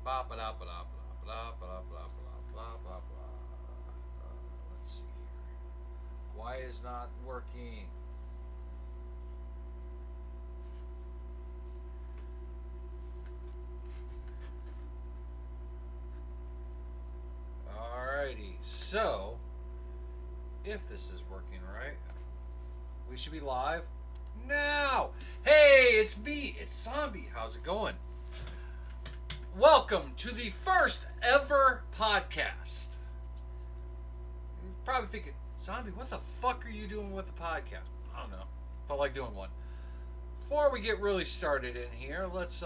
Blah blah blah blah blah blah blah blah blah blah. Let's see here. Why is not working? Alrighty, so if this is working right, we should be live now. Hey, it's me, it's Zombie. How's it going? Welcome to the first ever podcast. You're probably thinking, Zombie, what the fuck are you doing with a podcast? I don't know. Felt like doing one. Before we get really started in here, let's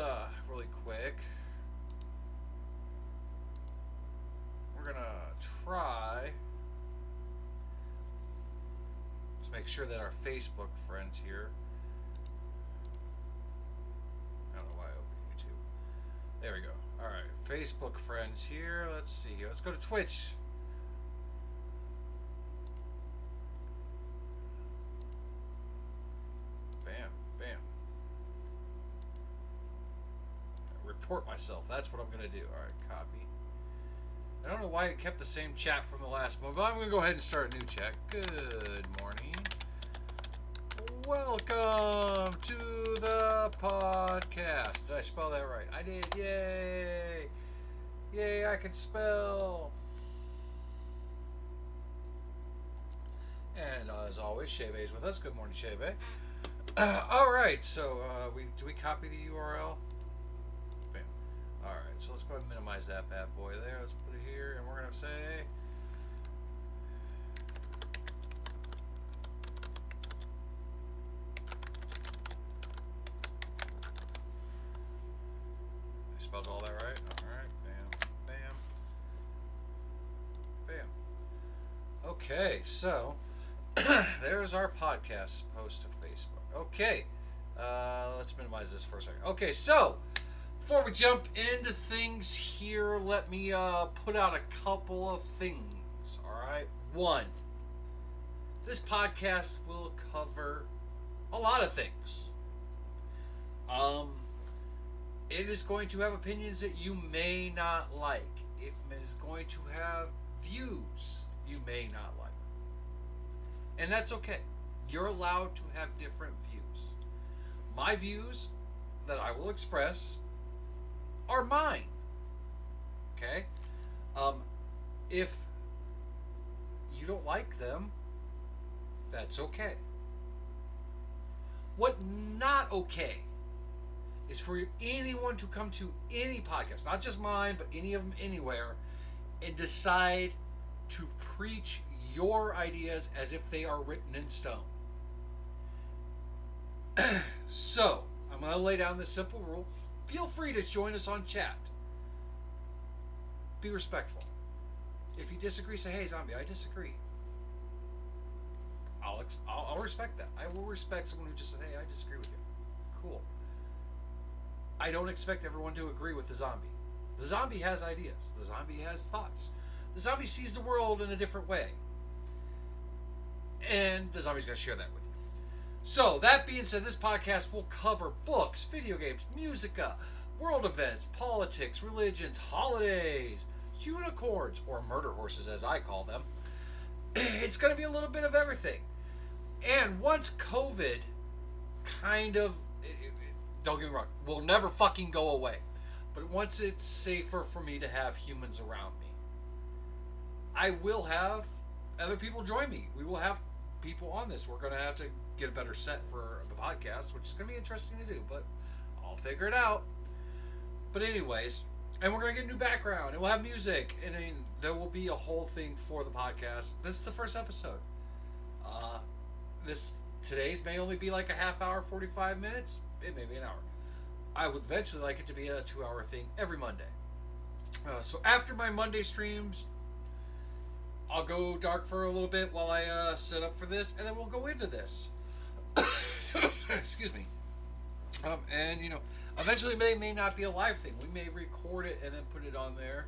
really quick. We're gonna try to make sure that our Facebook friends here. I don't know why I opened YouTube. There we go. Alright, Facebook friends here. Let's see here. Let's go to Twitch. Bam, bam. Report myself. That's what I'm gonna do. Alright, copy. I don't know why it kept the same chat from the last one, but I'm going to go ahead and start a new chat. Good morning. Welcome to the podcast. Did I spell that right? I did. Yay. Yay, I can spell. And as always, Shebe's with us. Good morning, Shebe. All right, so do we copy the URL? Alright, so let's go ahead and minimize that bad boy there. Let's put it here, and we're going to say... I spelled all that right? Alright, bam, bam, bam. Okay, so, there's our podcast post to Facebook. Okay, let's minimize this for a second. Okay, so... Before we jump into things here, let me put out a couple of things, alright? One, this podcast will cover a lot of things. It is going to have opinions that you may not like. It is going to have views you may not like. And that's okay. You're allowed to have different views. My views that I will express are mine. Okay? If you don't like them, that's okay. What not okay is for anyone to come to any podcast, not just mine, but any of them anywhere, and decide to preach your ideas as if they are written in stone. So, I'm going to lay down this simple rule. Feel free to join us on chat. Be respectful. If you disagree, say, hey, Zombie, I disagree. I'll respect that. I will respect someone who just says, hey, I disagree with you. Cool. I don't expect everyone to agree with the zombie. The zombie has ideas. The zombie has thoughts. The zombie sees the world in a different way. And the zombie's going to share that with you. So, that being said, this podcast will cover books, video games, musica, world events, politics, religions, holidays, unicorns, or murder horses as I call them. It's going to be a little bit of everything. And once COVID kind of, don't get me wrong, will never fucking go away. But once it's safer for me to have humans around me, I will have other people join me. We will have people on this. We're going to have to get a better set for the podcast, which is going to be interesting to do, but I'll figure it out. But anyways, and we're going to get a new background, and we'll have music, and I mean, there will be a whole thing for the podcast. This is the first episode. Today's may only be like a half hour, 45 minutes. It may be an hour. I would eventually like it to be a 2-hour thing every Monday. So after my Monday streams, I'll go dark for a little bit while I set up for this, and then we'll go into this. Excuse me. And, you know, eventually it may not be a live thing. We may record it and then put it on there.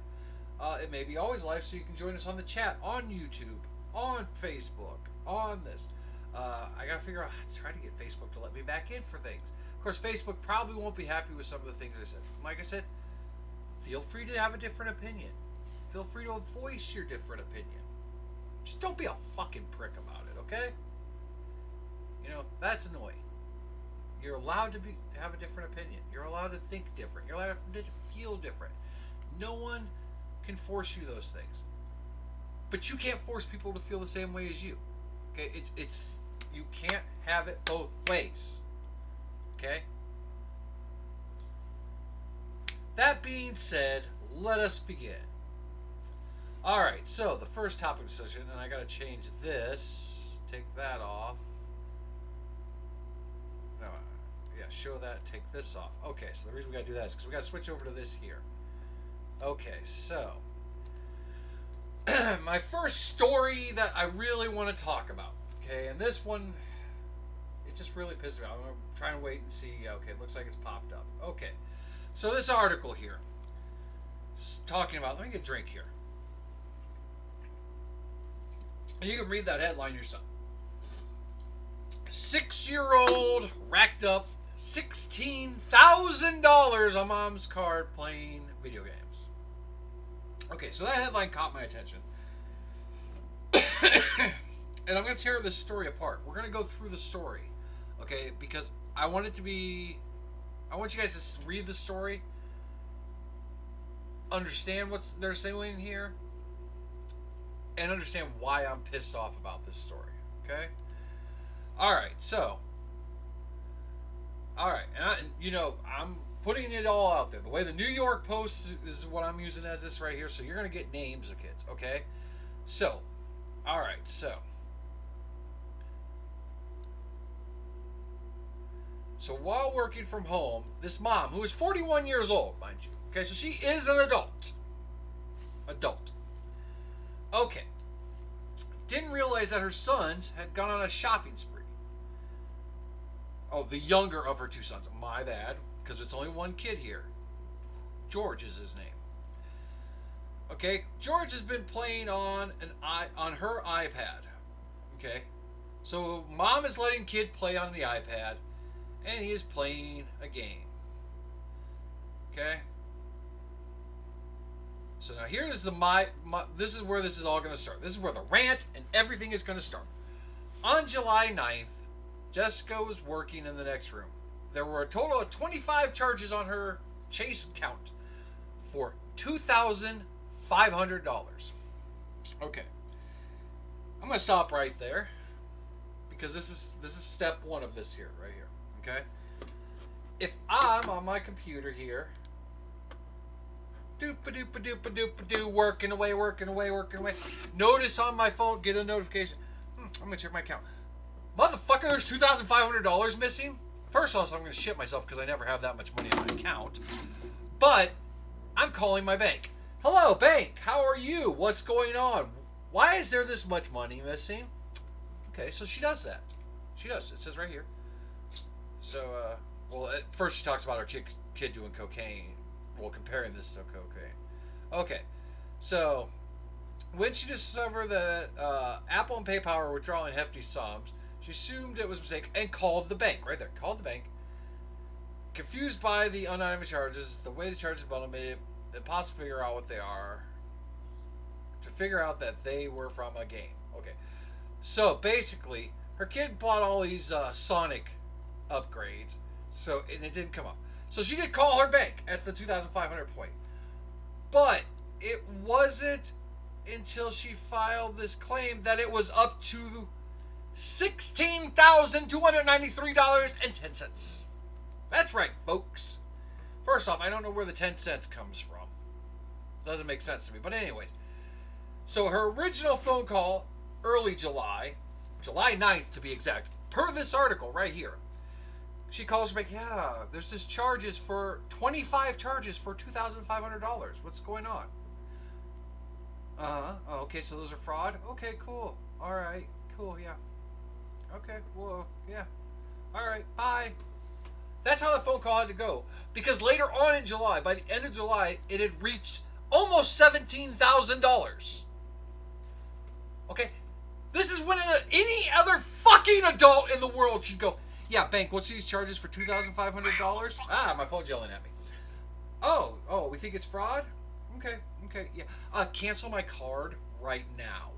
It may be always live, so you can join us on the chat, on YouTube, on Facebook, on this. I gotta figure out how to try to get Facebook to let me back in for things. Of course, Facebook probably won't be happy with some of the things I said. Like I said, feel free to have a different opinion. Feel free to voice your different opinion. Just don't be a fucking prick about it, okay? You know, that's annoying. You're allowed to have a different opinion. You're allowed to think different. You're allowed to feel different. No one can force you those things. But you can't force people to feel the same way as you. Okay? It's you can't have it both ways. Okay? That being said, let us begin. Alright, so the first topic discussion, and I gotta change this. Take that off. No, yeah, show that, take this off. Okay, so the reason we gotta do that is because we gotta switch over to this here. Okay, so my first story that I really want to talk about. Okay, and this one, it just really pissed me off. I'm gonna try and wait and see. Okay, it looks like it's popped up. Okay, so this article here is talking about. Let me get a drink here. And you can read that headline yourself. 6-year-old racked up $16,000 on mom's card playing video games. Okay, so that headline caught my attention. And I'm going to tear this story apart. We're going to go through the story. Okay, because I want it to be... I want you guys to read the story. Understand what they're saying here. And understand why I'm pissed off about this story. Okay? Alright, so... Alright, and you know, I'm putting it all out there. The way the New York Post is what I'm using as this right here. So you're going to get names of kids, okay? So, alright, so. So while working from home, this mom, who is 41 years old, mind you. Okay, so she is an adult. Adult. Okay. Didn't realize that her sons had gone on a shopping spree. Oh, the younger of her two sons. My bad. Because it's only one kid here. George is his name. Okay, George has been playing on her iPad. Okay, so mom is letting kid play on the iPad, and he is playing a game. Okay. So now here's this is where this is all going to start. This is where the rant and everything is going to start. On July 9th, Jessica was working in the next room. There were a total of 25 charges on her chase count for $2,500. Okay. I'm going to stop right there because this is step one of this here, right here. Okay? If I'm on my computer here, doop-a-doop-a-doop-a-doop-a-doo, working away. Notice on my phone, get a notification. I'm going to check my account. Motherfucker, there's $2,500 missing. First off, I'm going to shit myself because I never have that much money on my account. But I'm calling my bank. Hello, bank. How are you? What's going on? Why is there this much money missing? Okay, so she does that. She does. It says right here. So, well, at first she talks about her kid doing cocaine. Well, comparing this to cocaine. Okay, so when she discovered that Apple and PayPal were withdrawing hefty sums, she assumed it was a mistake and called the bank. Right there, called the bank. Confused by the unanimous charges, the way the charges bundled made it impossible to figure out what they are. To figure out that they were from a game. Okay, so basically, her kid bought all these Sonic upgrades, and it didn't come up. So she did call her bank at the 2,500 point. But it wasn't until she filed this claim that it was up to $16,293.10. That's right, folks. First off, I don't know where the 10 cents comes from. It doesn't make sense to me. But anyways, so her original phone call, early July 9th to be exact, per this article right here, she calls her back, yeah, there's this 25 charges for $2,500. What's going on? Oh, okay, so those are fraud? Okay, cool. All right, cool, yeah. Okay, well, yeah. All right, bye. That's how the phone call had to go. Because later on in July, by the end of July, it had reached almost $17,000. Okay? This is when any other fucking adult in the world should go, yeah, bank, what's these charges for $2,500? Ah, my phone's yelling at me. Oh, we think it's fraud? Okay, yeah. Cancel my card right now.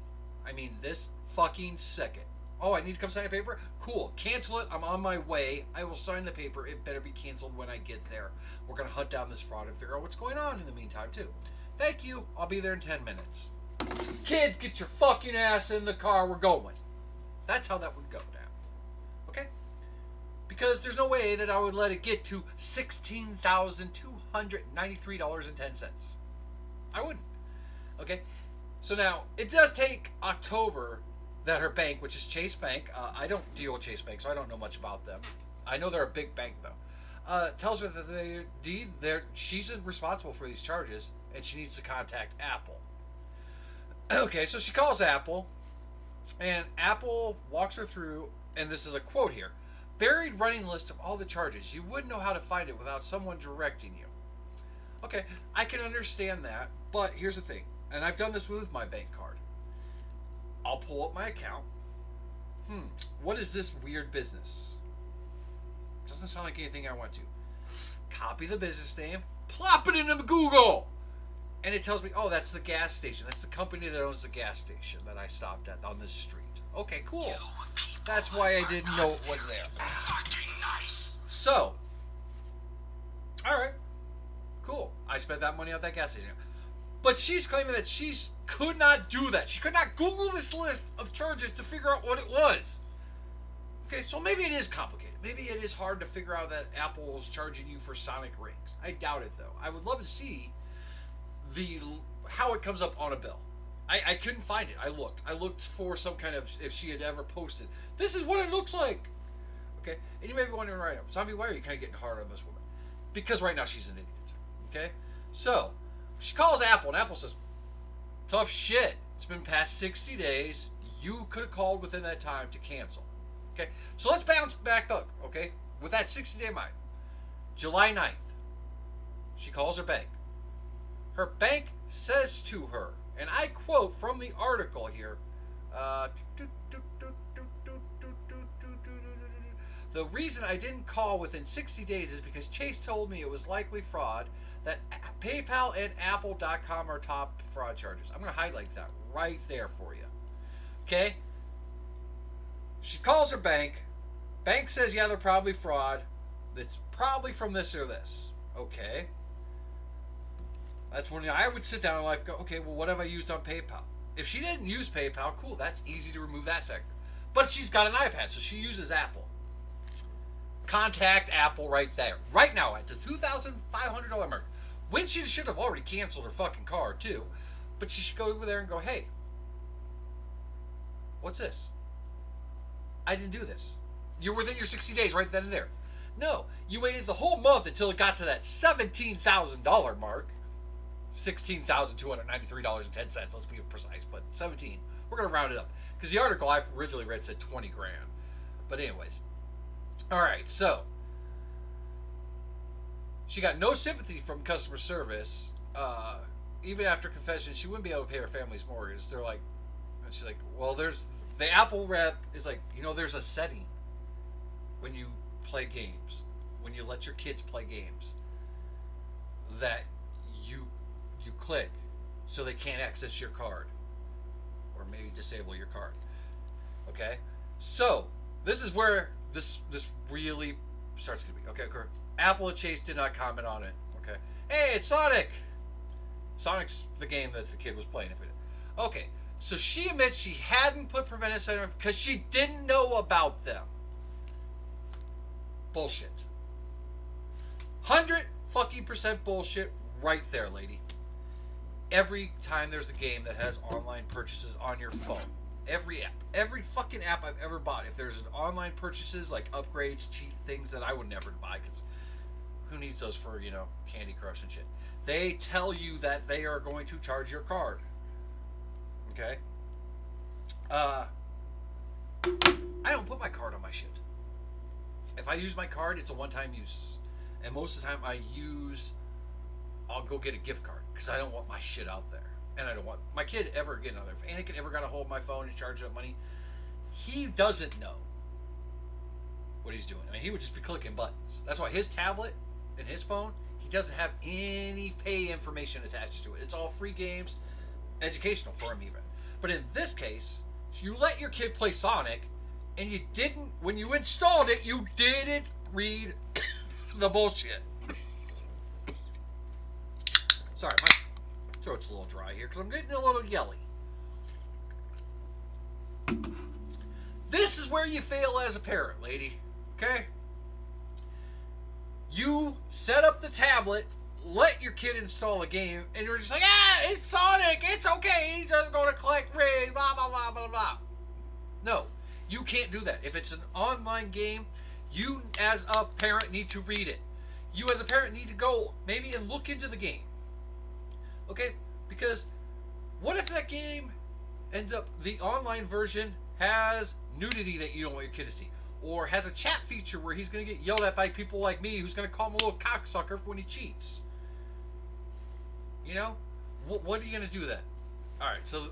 I mean, this fucking second. Oh, I need to come sign a paper? Cool. Cancel it. I'm on my way. I will sign the paper. It better be canceled when I get there. We're going to hunt down this fraud and figure out what's going on in the meantime, too. Thank you. I'll be there in 10 minutes. Kids, get your fucking ass in the car. We're going. That's how that would go down. Okay? Because there's no way that I would let it get to $16,293.10. I wouldn't. Okay? So now, it does take October that her bank, which is Chase Bank, I don't deal with Chase Bank, so I don't know much about them. I know they're a big bank, though. Tells her that she's responsible for these charges, and she needs to contact Apple. Okay, so she calls Apple, and Apple walks her through, and this is a quote here, buried running list of all the charges. You wouldn't know how to find it without someone directing you. Okay, I can understand that, but here's the thing, and I've done this with my bank card. I'll pull up my account. What is this weird business? Doesn't sound like anything I want to. Copy the business name, plop it into Google, and it tells me, oh, that's the gas station. That's the company that owns the gas station that I stopped at on this street. Okay, cool. That's why I didn't know it was there. Nice. So, all right, cool. I spent that money at that gas station. But she's claiming that she could not do that. She could not Google this list of charges to figure out what it was. Okay, so maybe it is complicated. Maybe it is hard to figure out that Apple is charging you for sonic rings. I doubt it, though. I would love to see how it comes up on a bill. I couldn't find it. I looked for some kind of, if she had ever posted, this is what it looks like. Okay, and you may be wondering right now, Zombie, why are you kind of getting hard on this woman? Because right now she's an idiot. Okay, so she calls Apple, and Apple says, tough shit. It's been past 60 days. You could have called within that time to cancel. Okay, so let's bounce back up, okay, with that 60-day mind. July 9th, she calls her bank. Her bank says to her, and I quote from the article here, the reason I didn't call within 60 days is because Chase told me it was likely fraud, that PayPal and Apple.com are top fraud charges. I'm going to highlight that right there for you. Okay? She calls her bank. Bank says, yeah, they're probably fraud. It's probably from this or this. Okay. That's when I would sit down and go, okay, well, what have I used on PayPal? If she didn't use PayPal, cool, that's easy to remove that sector. But she's got an iPad, so she uses Apple. Contact Apple right there. Right now at the $2,500 mark. When she should have already canceled her fucking card, too. But she should go over there and go, hey, what's this? I didn't do this. You're within your 60 days right then and there. No, you waited the whole month until it got to that $17,000 mark. $16,293.10. Let's be precise, but 17. We're gonna round it up because the article I originally read said 20 grand. But anyways, all right. So she got no sympathy from customer service. Even after confession, she wouldn't be able to pay her family's mortgage. They're like, and she's like, well, there's the Apple rep is like, there's a setting when you play games, when you let your kids play games, that you click so they can't access your card or maybe disable your card. Okay, so this is where this really starts to be okay. Apple and Chase did not comment on it. Okay, hey, it's Sonic. Sonic's the game that the kid was playing. Okay, so she admits she hadn't put preventive center because she didn't know about them. Bullshit. 100% bullshit right there, lady. Every time there's a game that has online purchases on your phone, every fucking app I've ever bought, if there's an online purchases like upgrades, cheap things that I would never buy because who needs those for, Candy Crush and shit. They tell you that they are going to charge your card. Okay? I don't put my card on my shit. If I use my card, it's a one-time use. And most of the time I'll go get a gift card because I don't want my shit out there. And I don't want my kid ever getting out there. If Anakin ever got a hold of my phone and charged up money, he doesn't know what he's doing. I mean, he would just be clicking buttons. That's why his tablet and his phone, He doesn't have any pay information attached to it. It's all free games, educational for him even. But in this case, you let your kid play Sonic, and you didn't, when you installed it, you didn't read the bullshit. Sorry, my throat's a little dry here because I'm getting a little yelly. This is where you fail as a parent, lady. Okay? You set up the tablet, let your kid install a game, and you're just like, it's Sonic, it's okay, he's just going to collect rings, blah, blah, blah, blah, blah. No, you can't do that. If it's an online game, you as a parent need to read it. You as a parent need to go maybe and look into the game. Okay? Because what if that game ends up, the online version has nudity that you don't want your kid to see? Or has a chat feature where he's going to get yelled at by people like me who's going to call him a little cocksucker when he cheats? You know? What are you going to do then? Alright, so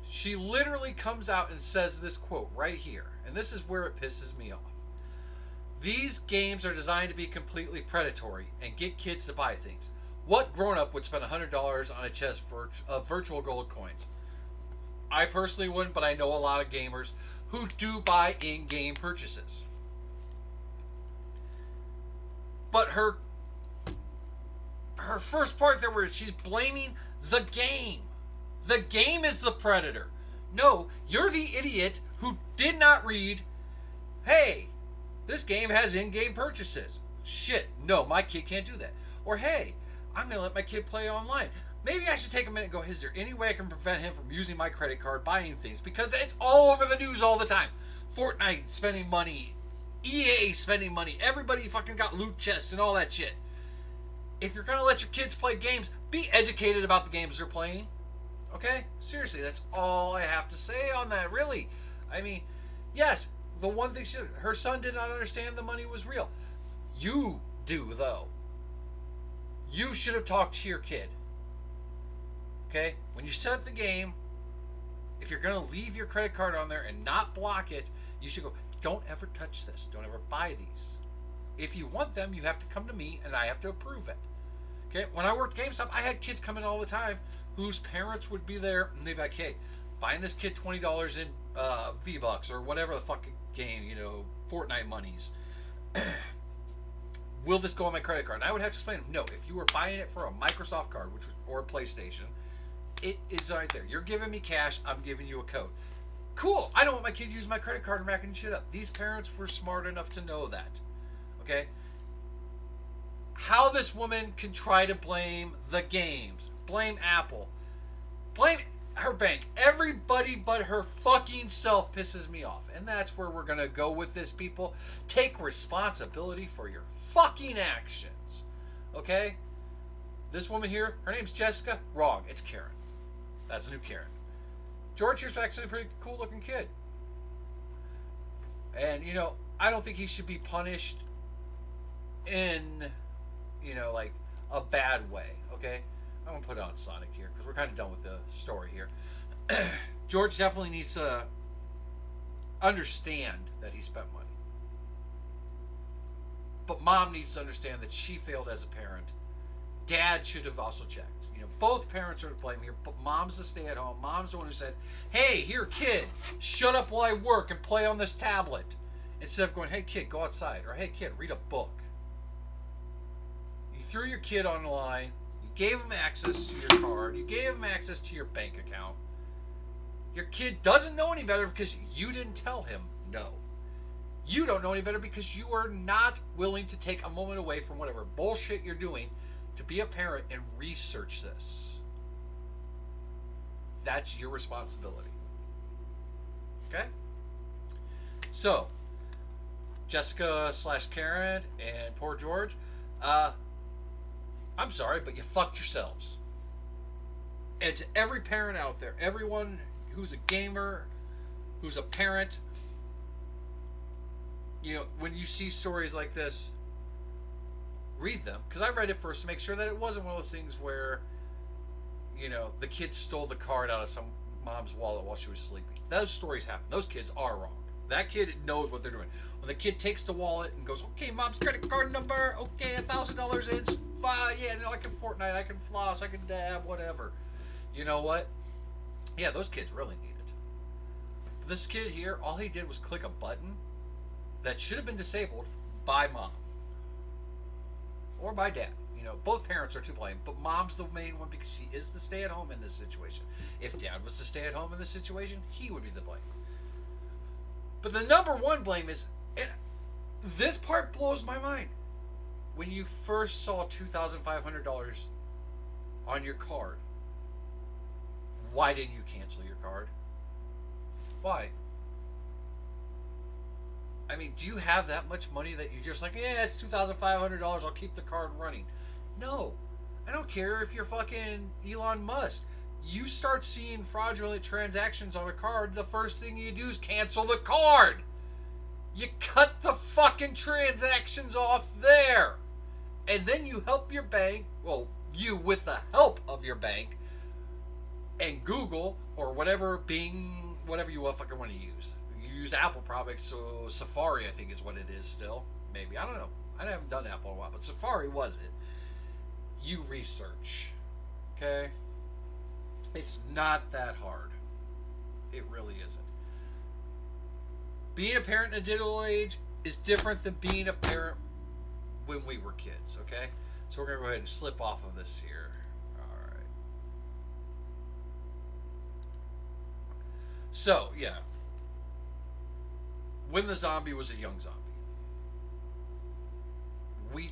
she literally comes out and says this quote right here. And this is where it pisses me off. These games are designed to be completely predatory and get kids to buy things. What grown-up would spend $100 on a chest of virtual gold coins? I personally wouldn't, but I know a lot of gamers who do buy in-game purchases. But her first part there where she's blaming the game. The game is the predator. No, you're the idiot who did not read, hey, this game has in-game purchases. Shit, no, my kid can't do that. Or hey, I'm going to let my kid play online. Maybe I should take a minute and go, is there any way I can prevent him from using my credit card, buying things? Because it's all over the news all the time. Fortnite spending money, EA spending money, everybody fucking got loot chests and all that shit. If you're going to let your kids play games, be educated about the games they're playing. Okay? Seriously, that's all I have to say on that, really. I mean, yes, the one thing her son did not understand the money was real. You do, though. You should have talked to your kid. Okay? When you set up the game, if you're going to leave your credit card on there and not block it, you should go, don't ever touch this. Don't ever buy these. If you want them, you have to come to me and I have to approve it. Okay? When I worked GameStop, I had kids come in all the time whose parents would be there and they'd be like, hey, buying this kid $20 in V-Bucks or whatever the fucking game, Fortnite monies. Will this go on my credit card? And I would have to explain to them, no, if you were buying it for a Microsoft card or a PlayStation, it is right there. You're giving me cash, I'm giving you a code. Cool, I don't want my kid to use my credit card and racking shit up. These parents were smart enough to know that. Okay? How this woman can try to blame the games, blame Apple, blame her bank, everybody but her fucking self pisses me off. And that's where we're going to go with this, people. Take responsibility for your fucking actions. Okay? This woman here, her name's Jessica. Wrong. It's Karen. That's a new Karen. George here's actually a pretty cool looking kid. And, I don't think he should be punished in, like a bad way. Okay? I'm going to put on Sonic here because we're kind of done with the story here. George definitely needs to understand that he spent money. But mom needs to understand that she failed as a parent. Dad should have also checked. Both parents are to blame here, but mom's the stay-at-home. Mom's the one who said, hey, here, kid, shut up while I work and play on this tablet. Instead of going, hey, kid, go outside. Or, hey, kid, read a book. You threw your kid online. You gave him access to your card. You gave him access to your bank account. Your kid doesn't know any better because you didn't tell him no. You don't know any better because you are not willing to take a moment away from whatever bullshit you're doing to be a parent and research this. That's your responsibility. Okay? So, Jessica / Karen and poor George, I'm sorry, but you fucked yourselves. And to every parent out there, everyone who's a gamer, who's a parent, when you see stories like this, read them. Because I read it first to make sure that it wasn't one of those things where, the kid stole the card out of some mom's wallet while she was sleeping. Those stories happen. Those kids are wrong. That kid knows what they're doing. When the kid takes the wallet and goes, okay, mom's credit card number, okay, $1,000 in, yeah, no, I can Fortnite, I can floss, I can dab, whatever. You know what? Yeah, those kids really need it. This kid here, all he did was click a button that should have been disabled by mom or by dad. You know, both parents are to blame, but mom's the main one because she is the stay-at-home in this situation. If dad was the stay-at-home in this situation, he would be the blame. But the number one blame is, and this part blows my mind, when you first saw $2,500 on your card, why didn't you cancel your card? Why? I mean, do you have that much money that you're just like, yeah, it's $2,500, I'll keep the card running? No. I don't care if you're fucking Elon Musk. You start seeing fraudulent transactions on a card, the first thing you do is cancel the card. You cut the fucking transactions off there. And then you help your bank, well, you with the help of your bank, and Google, or whatever, Bing, whatever you fucking want to use. You use Apple products, so Safari, I think, is what it is still. Maybe. I don't know. I haven't done Apple in a while, but Safari was it. You research. Okay? It's not that hard. It really isn't. Being a parent in a digital age is different than being a parent when we were kids, okay? So we're going to go ahead and slip off of this here. All right. So, yeah. When the zombie was a young zombie, we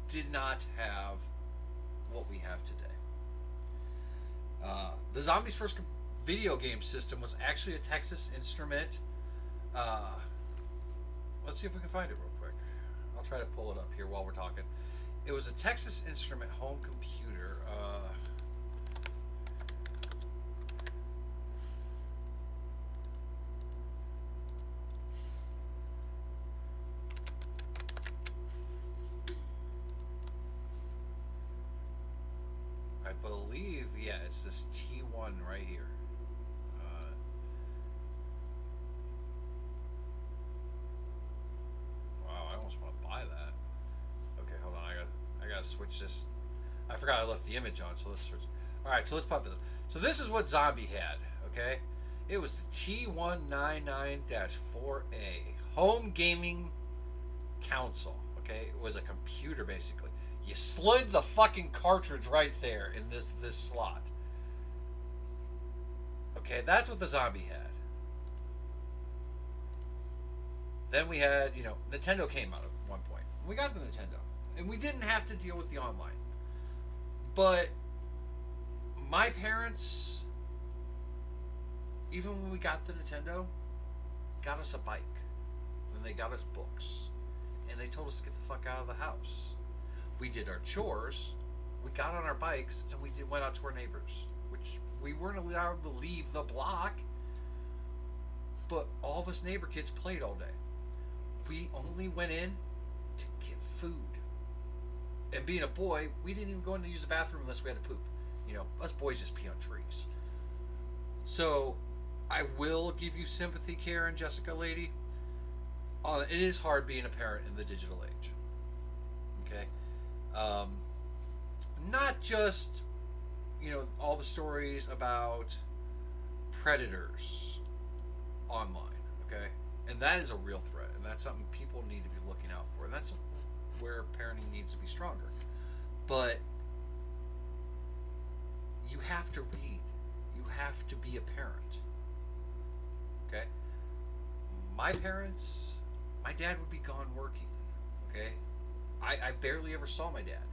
did not have what we have today. The zombie's first video game system was actually a Texas Instrument. Let's see if we can find it real quick. I'll try to pull it up here while we're talking. It was a Texas Instrument home computer. I believe, yeah, it's this T1 right here. Wow, I almost want to buy that. Okay, hold on. I gotta switch this. I forgot I left the image on, so let's switch. All right, so let's pop this up. So this is what Zombie had. Okay, it was the T199-4A home gaming console. Okay, it was a computer basically. You slid the fucking cartridge right there in this slot. Okay, that's what the Zombie had. Then we had, you know, Nintendo came out at one point. We got the Nintendo. And we didn't have to deal with the online. But my parents, even when we got the Nintendo, got us a bike. And they got us books. And they told us to get the fuck out of the house. We did our chores. We got on our bikes and we went out to our neighbors. Which we weren't allowed to leave the block. But all of us neighbor kids played all day. We only went in to get food. And being a boy, we didn't even go in to use the bathroom unless we had to poop. You know, us boys just pee on trees. So, I will give you sympathy, Karen, Jessica, lady. It is hard being a parent in the digital age. Okay? Not just, you know, all the stories about predators online. Okay? And that is a real threat. And that's something people need to be looking out for. And that's where parenting needs to be stronger. But you have to read. You have to be a parent. Okay? My parents, my dad would be gone working. Okay? I barely ever saw my dad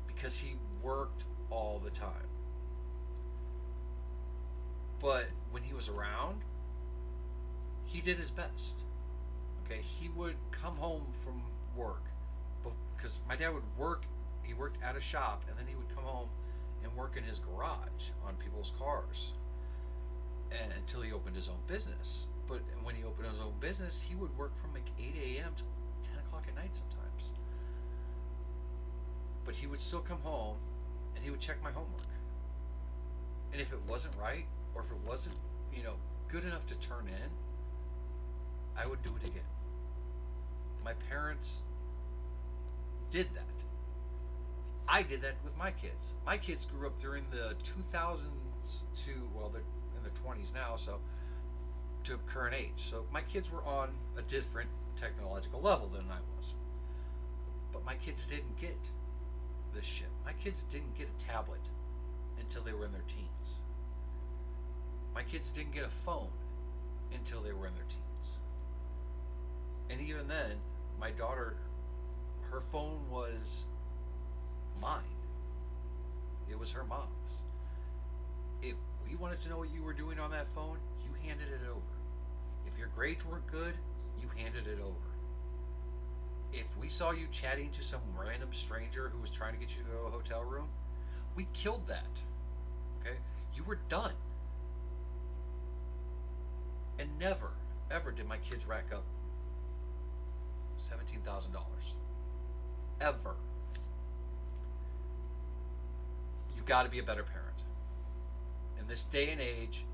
because he worked all the time. But when he was around, he did his best. Okay? He would come home from work because my dad would work. He worked at a shop, and then he would come home and work in his garage on people's cars, and until he opened his own business. But when he opened his own business, he would work from like 8 a.m. to 10 o'clock at night sometimes. But he would still come home, and he would check my homework. And if it wasn't right, or if it wasn't, you know, good enough to turn in, I would do it again. My parents did that. I did that with my kids. My kids grew up during the 2000s to, well, they're in their 20s now, so to current age. So my kids were on a different technological level than I was. But my kids didn't get this shit. My kids didn't get a tablet until they were in their teens. My kids didn't get a phone until they were in their teens. And even then, my daughter, her phone was mine. It was her mom's. If we wanted to know what you were doing on that phone, you handed it over. If your grades weren't good, you handed it over. If we saw you chatting to some random stranger who was trying to get you to go to a hotel room, we killed that. Okay? You were done. And never, ever did my kids rack up $17,000. Ever. You got to be a better parent. In this day and age,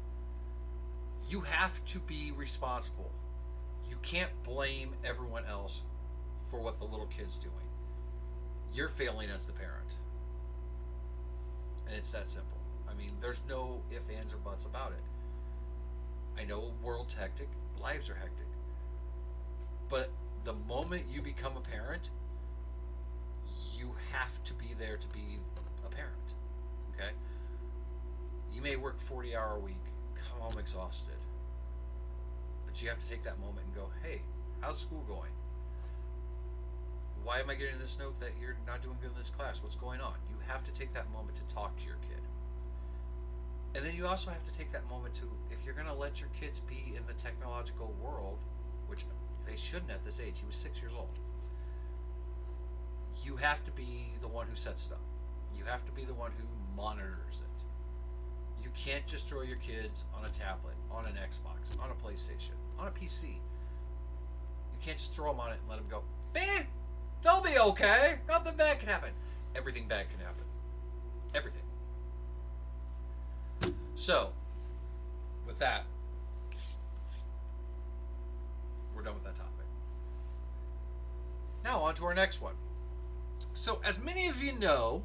you have to be responsible. You can't blame everyone else for what the little kid's doing. You're failing as the parent. And it's that simple. I mean, there's no ifs, ands, or buts about it. I know world's hectic, lives are hectic. But the moment you become a parent, you have to be there to be a parent. Okay? You may work 40-hour week, come home exhausted. But you have to take that moment and go, hey, how's school going? Why am I getting this note that you're not doing good in this class? What's going on? You have to take that moment to talk to your kid. And then you also have to take that moment to, if you're going to let your kids be in the technological world, which they shouldn't at this age, he was 6 years old, you have to be the one who sets it up. You have to be the one who monitors it. You can't just throw your kids on a tablet, on an Xbox, on a PlayStation, on a PC. You can't just throw them on it and let them go, bam, they'll be okay. Nothing bad can happen. Everything bad can happen. Everything. So, with that, we're done with that topic. Now on to our next one. So, as many of you know,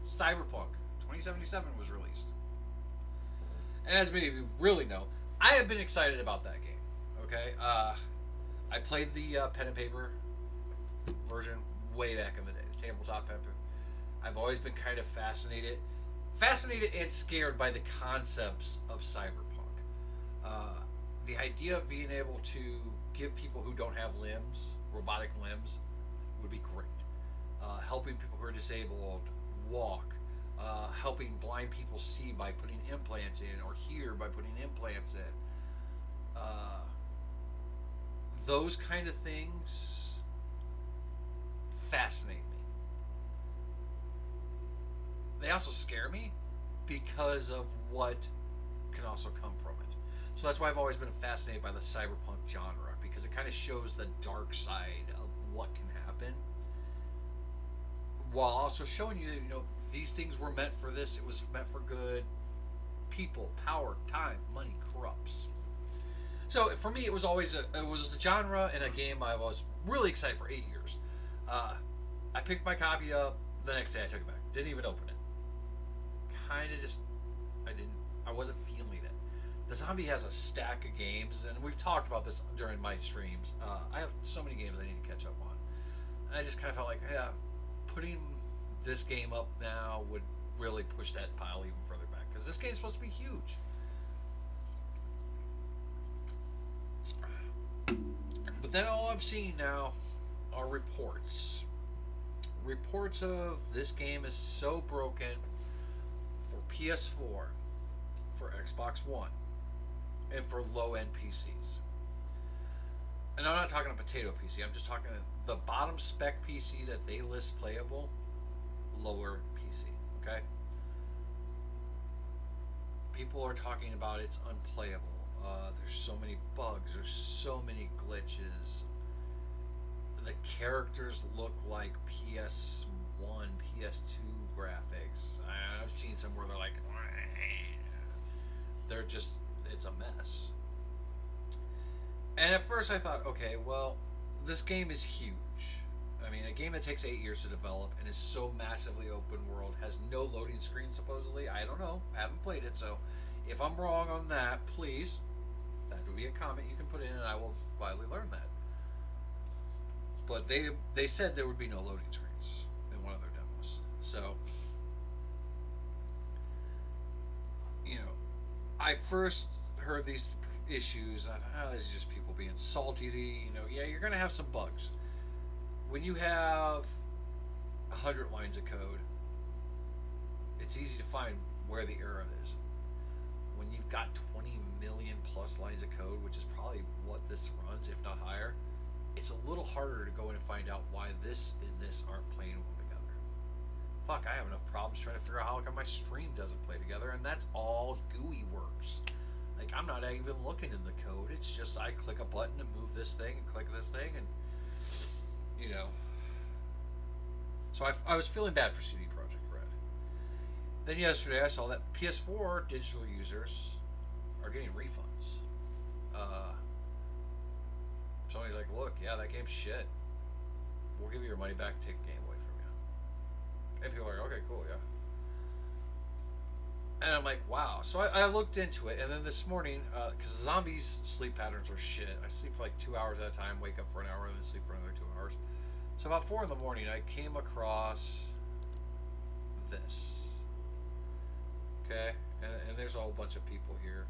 Cyberpunk 2077 was released. And as many of you really know, I have been excited about that game. Okay? I played the pen and paper version way back in the day, the tabletop pen and paper. I've always been kind of fascinated and scared by the concepts of cyberpunk. The idea of being able to give people who don't have limbs, robotic limbs, would be great. Helping people who are disabled walk, helping blind people see by putting implants in, or hear by putting implants in. Those kind of things fascinate me. They also scare me because of what can also come from it. So that's why I've always been fascinated by the cyberpunk genre, because it kind of shows the dark side of what can happen, while also showing you that, you know, these things were meant for this. It was meant for good. People, power, time, money corrupts. So for me, it was always a genre and a game I was really excited for 8 years. I picked my copy up. The next day I took it back. Didn't even open it. Kind of just, I wasn't feeling it. The Zombie has a stack of games, and we've talked about this during my streams. I have so many games I need to catch up on. And I just kind of felt like, yeah, putting this game up now would really push that pile even further back, because this game's supposed to be huge. But then all I'm seeing now are reports. Reports of this game is so broken for PS4, for Xbox One, and for low-end PCs. And I'm not talking a potato PC. I'm just talking the bottom spec PC that they list playable, lower PC. Okay. People are talking about it's unplayable. There's so many bugs. There's so many glitches. The characters look like PS1, PS2 graphics. I've seen some where they're like, it's a mess. And at first I thought, okay, well, this game is huge. I mean, a game that takes 8 years to develop and is so massively open world, has no loading screen supposedly. I don't know. I haven't played it, so if I'm wrong on that, please, that would be a comment you can put in, and I will gladly learn that. But they said there would be no loading screens in one of their demos. So, you know, I first heard these issues, and I thought, oh, this is just people being salty. Yeah, you're gonna have some bugs when you have 100 lines of code. It's easy to find where the error is. When you've got 20 million plus lines of code, which is probably what this runs, if not higher, it's a little harder to go in and find out why this and this aren't playing well together. Fuck, I have enough problems trying to figure out how come my stream doesn't play together, and that's all GUI works. Like, I'm not even looking in the code. It's just I click a button and move this thing and click this thing, and So I was feeling bad for CD Projekt Red. Then yesterday I saw that PS4 digital users are getting refunds. Somebody's like, look, yeah, that game's shit. We'll give you your money back and take the game away from you. And people are like, okay, cool, yeah. And I'm like, wow. So I looked into it, and then this morning, because zombies' sleep patterns are shit. I sleep for like 2 hours at a time, wake up for an hour, and then sleep for another 2 hours. So about 4 in the morning, I came across this. Okay, and there's a whole bunch of people here.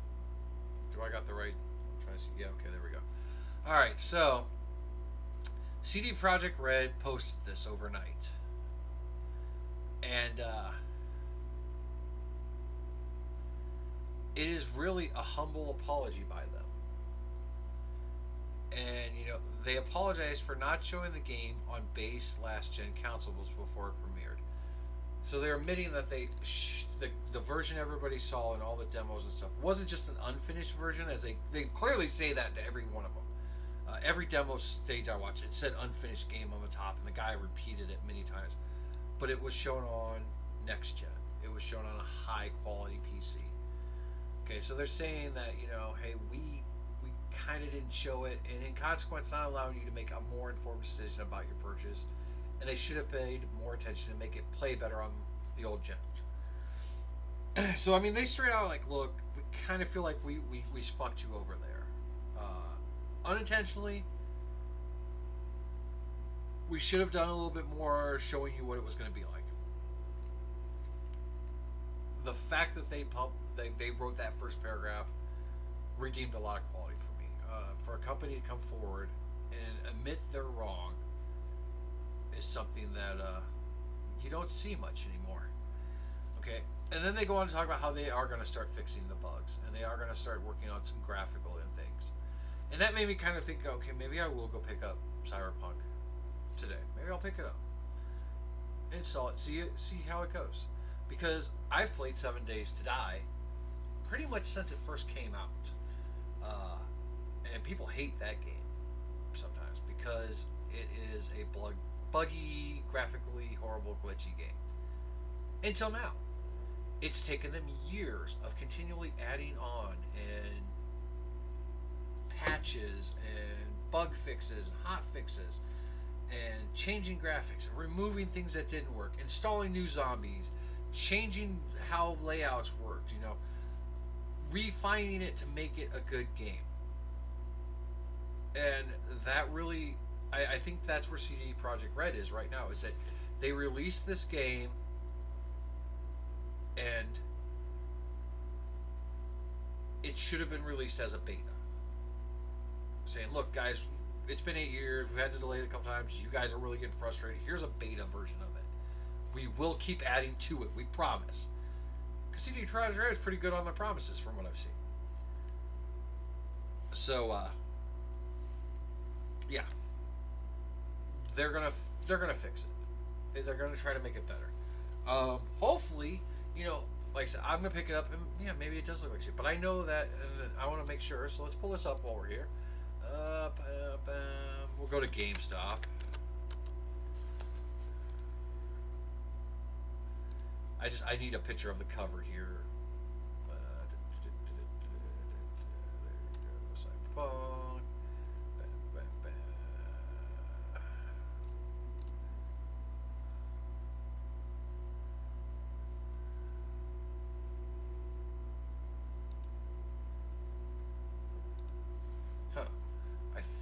Do I got the right? I'm trying to see. Yeah, okay, there we go. All right, so CD Projekt Red posted this overnight, and it is really a humble apology by them. And they apologized for not showing the game on base last gen consoles before it premiered. So they're admitting that the version everybody saw and all the demos and stuff wasn't just an unfinished version, as they clearly say that to every one of them. Every demo stage I watched, it said unfinished game on the top, and the guy repeated it many times. But it was shown on next gen. It was shown on a high quality PC. Okay, so they're saying that hey, we kind of didn't show it, and in consequence, not allowing you to make a more informed decision about your purchase. And they should have paid more attention to make it play better on the old gens. So I mean, they straight out like, look, we kind of feel like we fucked you over there, unintentionally. We should have done a little bit more showing you what it was going to be like. The fact that they wrote that first paragraph redeemed a lot of quality for me. For a company to come forward and admit they're wrong is something that you don't see much anymore. Okay, and then they go on to talk about how they are going to start fixing the bugs, and they are going to start working on some graphical and things. And that made me kind of think, okay, maybe I will go pick up Cyberpunk today. Maybe I'll pick it up, install it, see how it goes. Because I've played 7 Days to Die pretty much since it first came out. And people hate that game sometimes because it is a buggy, graphically horrible, glitchy game. Until now. It's taken them years of continually adding on and patches and bug fixes and hot fixes and changing graphics, removing things that didn't work, installing new zombies, changing how layouts worked, refining it to make it a good game. And that really, I think that's where CD Projekt Red is right now, is that they released this game and it should have been released as a beta. Saying, look guys, it's been 8 years, we've had to delay it a couple times, you guys are really getting frustrated, here's a beta version of it. We will keep adding to it, we promise. Because CD Projekt Red is pretty good on their promises from what I've seen. So, yeah, they're gonna fix it. They're gonna try to make it better. Hopefully, like I said, I'm gonna pick it up, and yeah, maybe it does look like shit. But I know that, and I want to make sure. So let's pull this up while we're here. We'll go to GameStop. I need a picture of the cover here. There we go. Cyberpunk.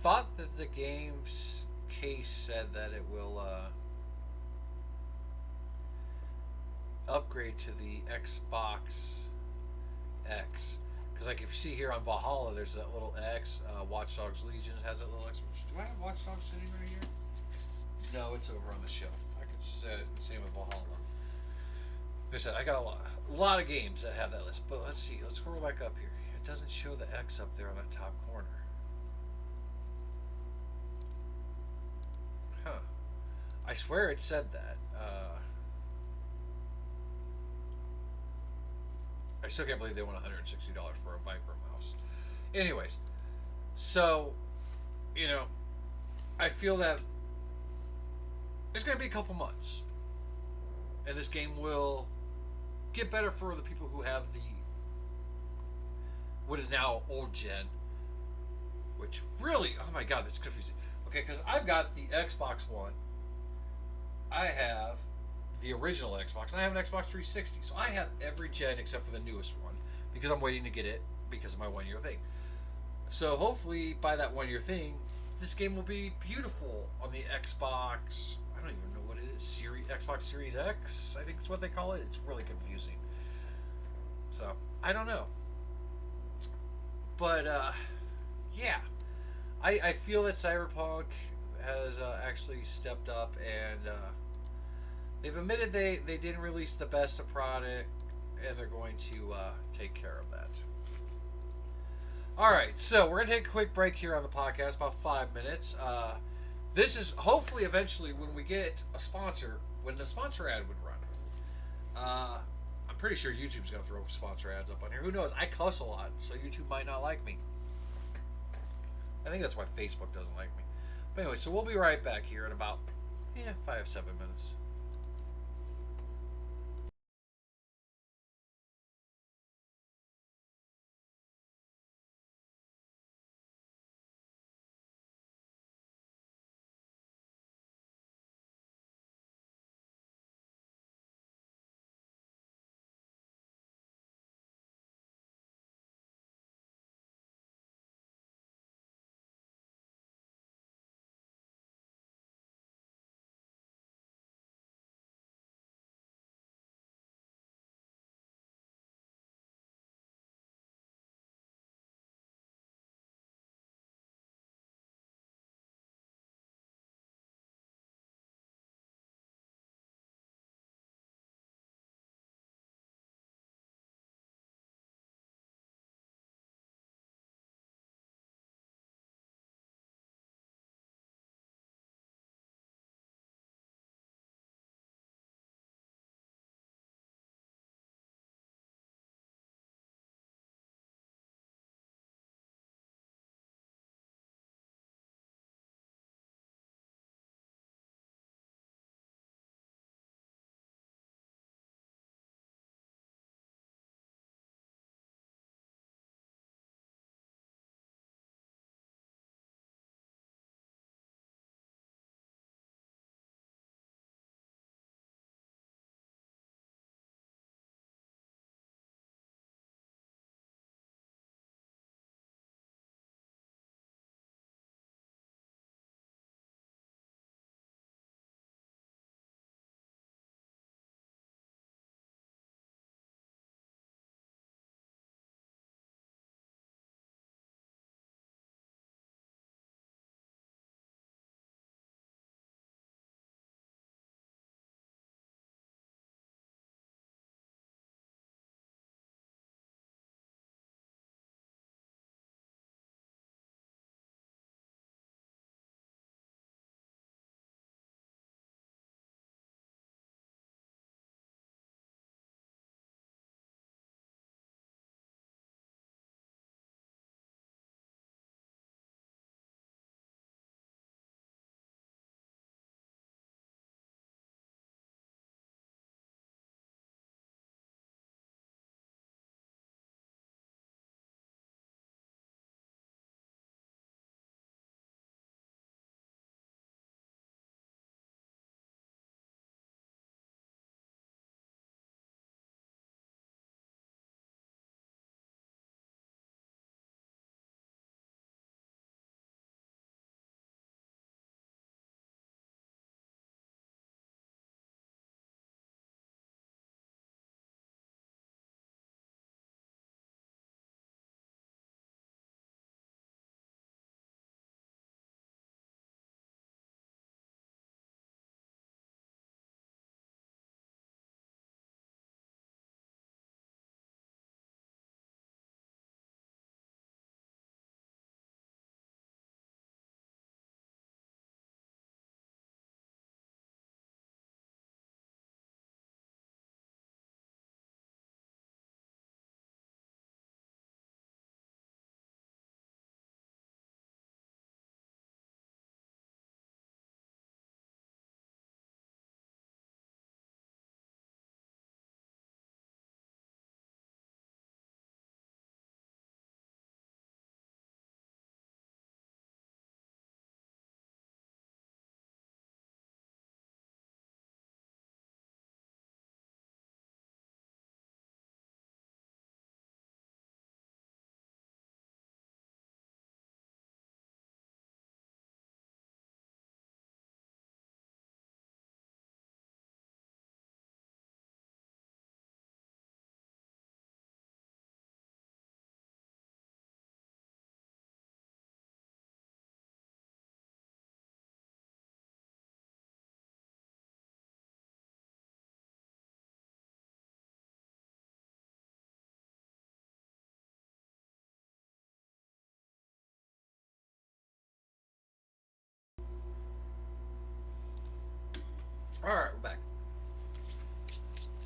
thought that the game's case said that it will upgrade to the Xbox X. Because, like, if you see here on Valhalla, there's that little X. Watch Dogs Legion has that little X. Do I have Watch Dogs sitting right here? No, it's over on the shelf. I could say same with Valhalla. Like I said, I got a lot of games that have that list. But let's see. Let's scroll back up here. It doesn't show the X up there on that top corner. Huh. I swear it said that. I still can't believe they want $160 for a Viper mouse. Anyways, so, you know, I feel that it's going to be a couple months. And this game will get better for the people who have the, what is now old gen. Which really, oh my god, that's confusing. Okay, because I've got the Xbox One. I have the original Xbox, and I have an Xbox 360. So I have every gen except for the newest one because I'm waiting to get it because of my 1 year thing. So hopefully by that 1 year thing, this game will be beautiful on the Xbox. I don't even know what it is. Xbox Series X, I think is what they call it. It's really confusing. So I don't know, but yeah, I feel that Cyberpunk has actually stepped up and. They've admitted they didn't release the best of product, and they're going to take care of that. All right, so we're going to take a quick break here on the podcast, about 5 minutes. This is hopefully eventually when we get a sponsor, when the sponsor ad would run. I'm pretty sure YouTube's going to throw sponsor ads up on here. Who knows? I cuss a lot, so YouTube might not like me. I think that's why Facebook doesn't like me. But anyway, so we'll be right back here in about 5-7 minutes. Alright, we're back.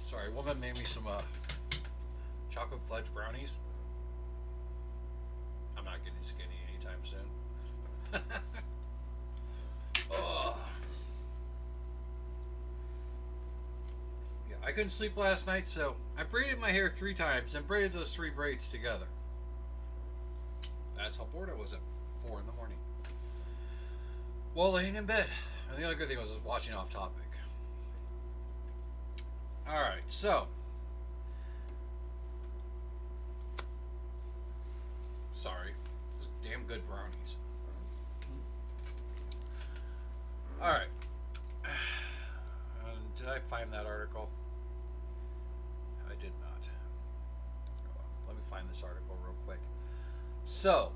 Sorry, woman made me some chocolate fudge brownies. I'm not getting skinny anytime soon. Oh. Yeah, I couldn't sleep last night, so I braided my hair 3 times and braided those 3 braids together. That's how bored I was at 4 in the morning. Well, laying in bed. And the only good thing was watching Off Topic. Alright, so. Sorry. Those damn good brownies. Alright. Did I find that article? I did not. Let me find this article real quick. So.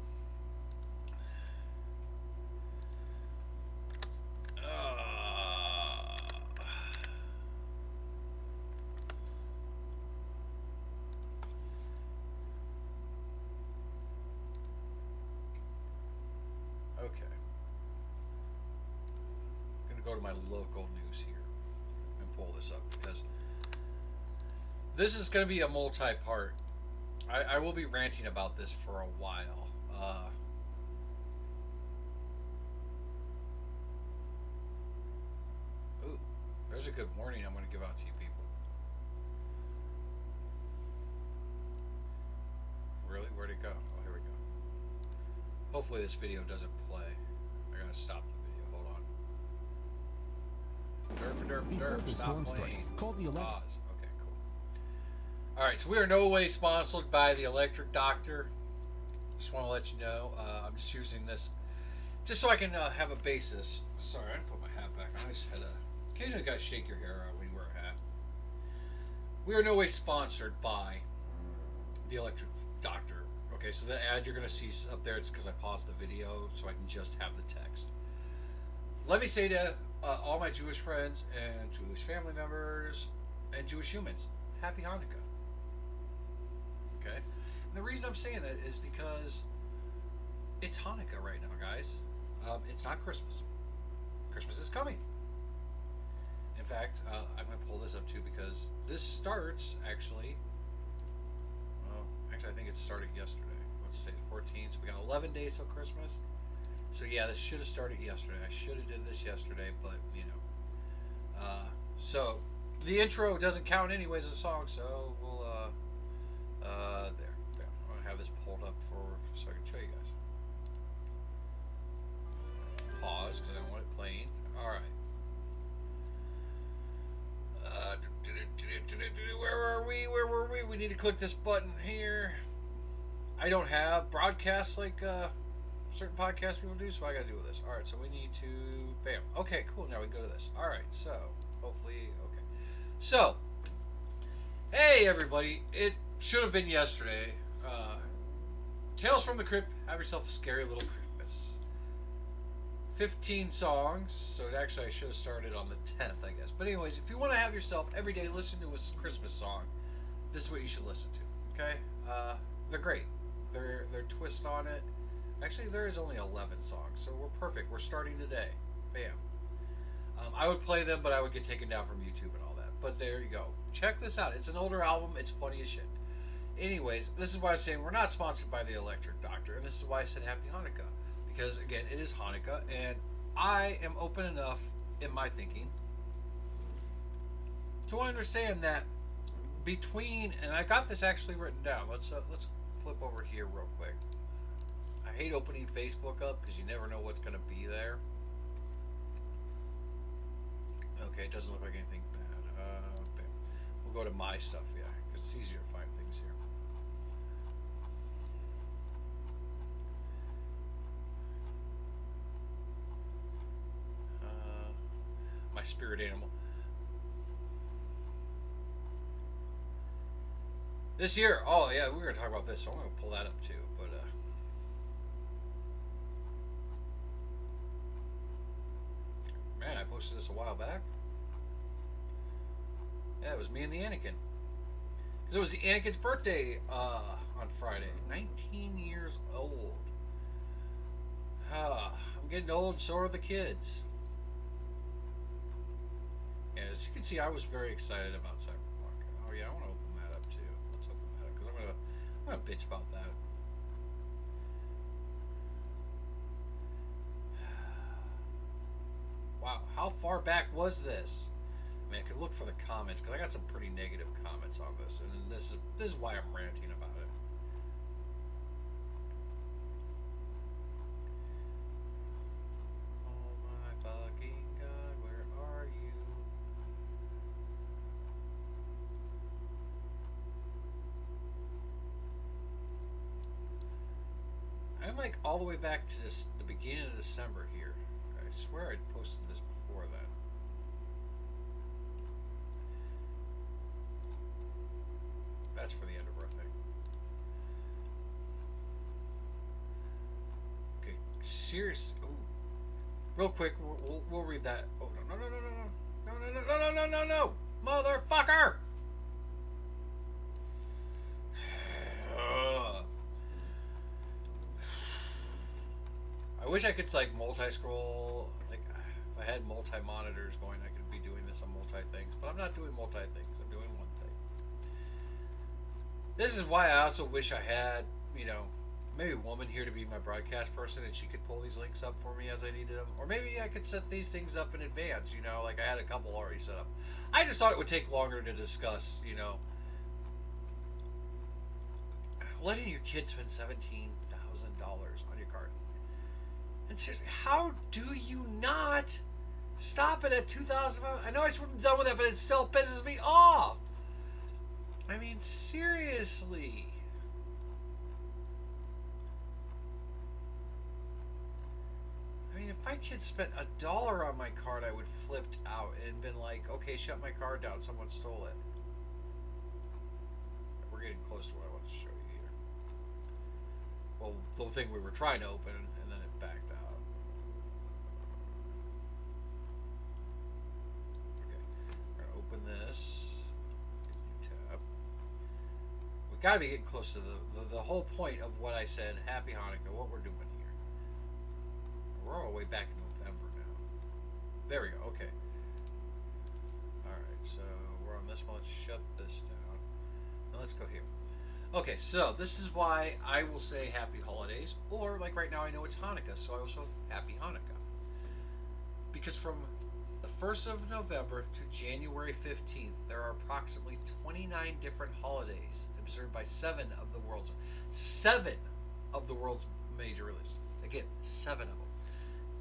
Okay. I'm going to go to my local news here and pull this up because this is going to be a multi-part. I will be ranting about this for a while. Ooh, there's a good warning I'm going to give out to you people. Really? Where'd it go? Oh, here we go. Hopefully this video doesn't play. I gotta stop the video. Hold on. Derp, stop playing. Call the pause. Okay, cool. Alright, so we are no way sponsored by the Electric Doctor. Just want to let you know. I'm just using this just so I can have a basis. Sorry, I didn't put my hat back on. I just had a... Occasionally you gotta shake your hair out when you wear a hat. We are no way sponsored by the Electric Doctor. Okay, so the ad you're going to see up there, it's because I paused the video so I can just have the text. Let me say to all my Jewish friends and Jewish family members and Jewish humans, Happy Hanukkah. Okay? And the reason I'm saying that is because it's Hanukkah right now, guys. It's not Christmas. Christmas is coming. In fact, I'm going to pull this up too because this starts actually... I think it started yesterday. Let's say 14. So we got 11 days till Christmas. So yeah, this should have started yesterday. I should have did this yesterday, but you know. So the intro doesn't count anyways as a song. So we'll there. I'm gonna have this pulled up so I can show you guys. Pause because I want it playing. All right. Where were we? We need to click this button here. I don't have broadcasts like certain podcast people do, so I gotta do with this. Alright, so we need to... Bam. Okay, cool. Now we can go to this. Alright, so... Hopefully... Okay. So... Hey, everybody. It should have been yesterday. Tales from the Crypt. Have yourself a scary little Christmas. 15 songs. So actually I should have started on the 10th, I guess. But anyways, if you want to have yourself every day listen to a Christmas song, this is what you should listen to. Okay? They're great. Their twist on it. Actually, there is only 11 songs, so we're perfect. We're starting today. Bam. I would play them, but I would get taken down from YouTube and all that. But there you go. Check this out. It's an older album. It's funny as shit. Anyways, this is why I'm saying we're not sponsored by the Electric Doctor, and this is why I said Happy Hanukkah. Because, again, it is Hanukkah, and I am open enough in my thinking to understand that between, and I got this actually written down. Let's flip over here real quick. I hate opening Facebook up because you never know what's going to be there. Okay, it doesn't look like anything bad. We'll go to my stuff, yeah, because it's easier to find things here. My spirit animal. This year, oh yeah, we're gonna talk about this, so I'm gonna pull that up too. But man, I posted this a while back. Yeah, it was me and the Anakin. Because it was the Anakin's birthday on Friday. 19 years old. I'm getting old, and so are the kids. As you can see, I was very excited about Cyberpunk. Oh yeah, I want to open that up too. Let's open that up because I'm gonna bitch about that. Wow, how far back was this? I mean, I could look for the comments because I got some pretty negative comments on this, and this is why I'm ranting about it. Oh my fucking god, where are you? I'm like all the way back to the beginning of December here. I swear I'd posted this before then. That's for the end of our thing. Okay, serious. Ooh. Real quick, we'll read that. Oh no no no no no no no no no no no no no, motherfucker! I wish I could like multi-scroll. Like if I had multi-monitors going, I could be doing this on multi-things. But I'm not doing multi-things. I'm doing one thing. This is why I also wish I had, you know, maybe a woman here to be my broadcast person and she could pull these links up for me as I needed them. Or maybe I could set these things up in advance, you know, like I had a couple already set up. I just thought it would take longer to discuss, you know, letting your kid spend $17,000 on your card. And seriously, how do you not stop it at 2,000? I know I should have done with it, but it still pisses me off. I mean, seriously. I mean, if my kid spent $1 on my card, I would flipped out and been like, okay, shut my card down. Someone stole it. We're getting close to what I want to show you here. Well, the thing we were trying to open, and then it backed out. Okay, we're gonna open this. New tab. We gotta be getting close to the whole point of what I said. Happy Hanukkah. What we're doing here. We're all the way back in November now. There we go. Okay. All right. So we're on this one. Let's shut this down. Now let's go here. Okay, so this is why I will say Happy Holidays, or like right now I know it's Hanukkah, so I will say Happy Hanukkah. Because from the 1st of November to January 15th, there are approximately 29 different holidays observed by seven of the world's major religions. Again, 7 of them.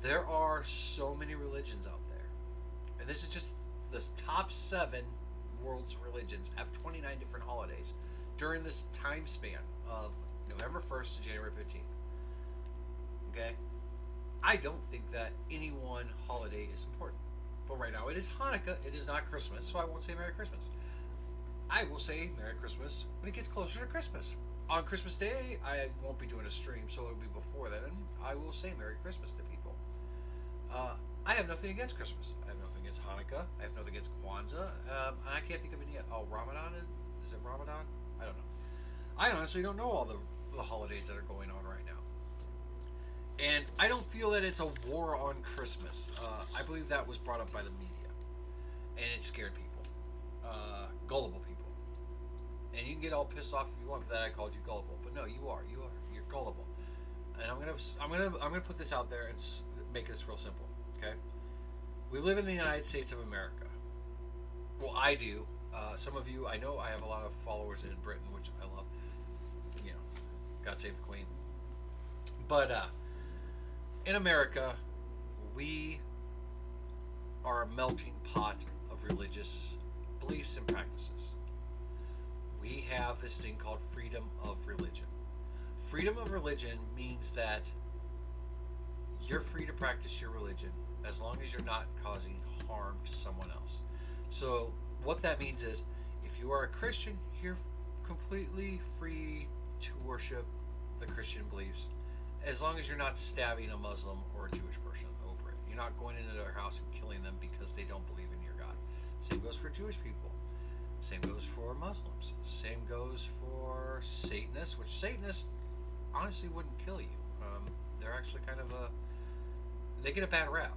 There are so many religions out there. And this is just the top 7 world's religions have 29 different holidays during this time span of November 1st to January 15th. Okay? I don't think that any one holiday is important. But right now it is Hanukkah. It is not Christmas, so I won't say Merry Christmas. I will say Merry Christmas when it gets closer to Christmas. On Christmas Day, I won't be doing a stream, so it'll be before then, and I will say Merry Christmas to people. I have nothing against Christmas. I have nothing against Hanukkah. I have nothing against Kwanzaa. And I can't think of any. Oh, Ramadan? Is it Ramadan? I don't know. I honestly don't know all the holidays that are going on right now. And I don't feel that it's a war on Christmas. I believe that was brought up by the media. And it scared people. Gullible people. And you can get all pissed off if you want that I called you gullible. But no, you are. You're gullible. And I'm gonna put this out there and make this real simple. Okay? We live in the United States of America. Well, I do. Some of you, I know I have a lot of followers in Britain, which I love. You know, God save the Queen. But in America, we are a melting pot of religious beliefs and practices. We have this thing called freedom of religion. Freedom of religion means that you're free to practice your religion as long as you're not causing harm to someone else. So what that means is, if you are a Christian, you're completely free to worship the Christian beliefs, as long as you're not stabbing a Muslim or a Jewish person over it. You're not going into their house and killing them because they don't believe in your God. Same goes for Jewish people. Same goes for Muslims. Same goes for Satanists, which Satanists honestly wouldn't kill you. They're actually kind of they get a bad rap.